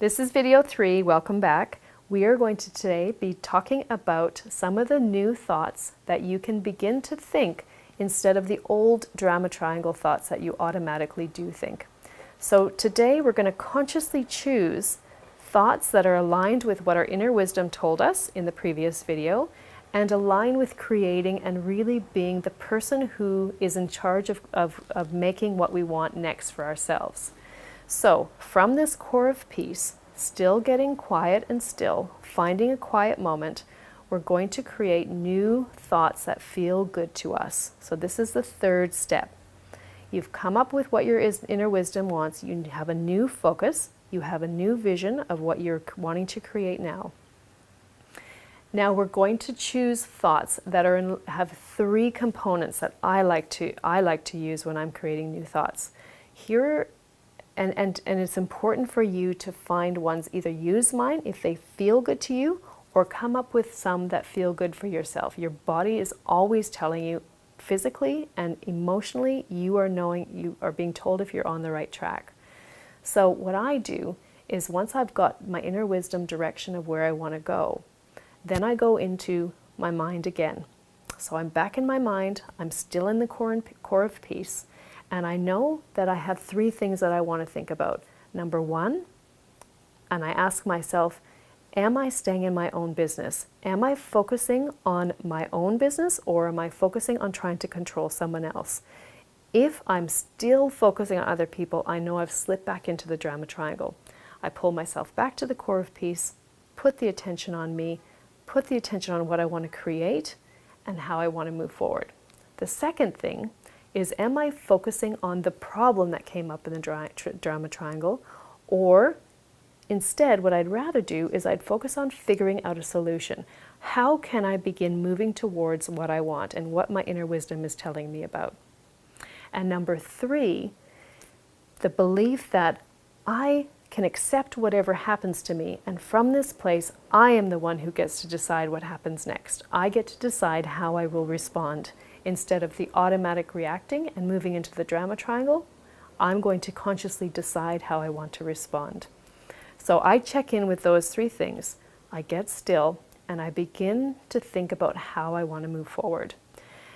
This is video 3, welcome back. We are going to today be talking about some of the new thoughts that you can begin to think instead of the old drama triangle thoughts that you automatically do think. So today we're going to consciously choose thoughts that are aligned with what our inner wisdom told us in the previous video and align with creating and really being the person who is in charge of making what we want next for ourselves. So from this core of peace, still getting quiet and still, finding a quiet moment, we're going to create new thoughts that feel good to us. So this is the third step. You've come up with what your inner wisdom wants. You have a new focus. You have a new vision of what you're wanting to create now. Now we're going to choose thoughts that have 3 components that I like to use when I'm creating new thoughts. Here, and it's important for you to find ones, either use mine if they feel good to you, or come up with some that feel good for yourself. Your body is always telling you, physically and emotionally, you are being told if you're on the right track. So what I do is once I've got my inner wisdom direction of where I want to go, then I go into my mind again. So I'm back in my mind, I'm still in the core of peace, and I know that I have 3 things that I want to think about. Number 1, and I ask myself, am I staying in my own business? Am I focusing on my own business, or am I focusing on trying to control someone else? If I'm still focusing on other people, I know I've slipped back into the drama triangle. I pull myself back to the core of peace, put the attention on me, put the attention on what I want to create and how I want to move forward. The second thing is, am I focusing on the problem that came up in the drama triangle? Or instead, what I'd rather do is I'd focus on figuring out a solution. How can I begin moving towards what I want and what my inner wisdom is telling me about? And number 3, the belief that I can accept whatever happens to me, and from this place, I am the one who gets to decide what happens next. I get to decide how I will respond. Instead of the automatic reacting and moving into the drama triangle, I'm going to consciously decide how I want to respond. So I check in with those 3 things. I get still, and I begin to think about how I want to move forward.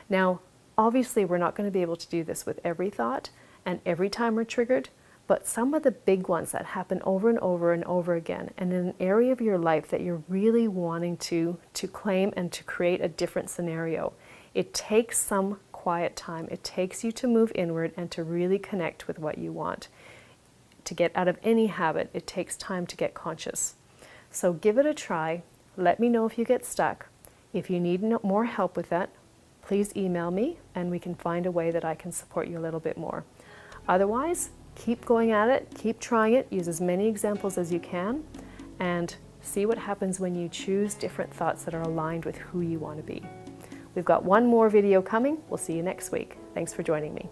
Now, obviously, we're not going to be able to do this with every thought and every time we're triggered, but some of the big ones that happen over and over and over again, and in an area of your life that you're really wanting to claim and to create a different scenario, it takes some quiet time. It takes you to move inward and to really connect with what you want. To get out of any habit, it takes time to get conscious. So give it a try. Let me know if you get stuck. If you need more help with that, please email me and we can find a way that I can support you a little bit more. Otherwise, keep going at it, keep trying it, use as many examples as you can, and see what happens when you choose different thoughts that are aligned with who you want to be. We've got one more video coming. We'll see you next week. Thanks for joining me.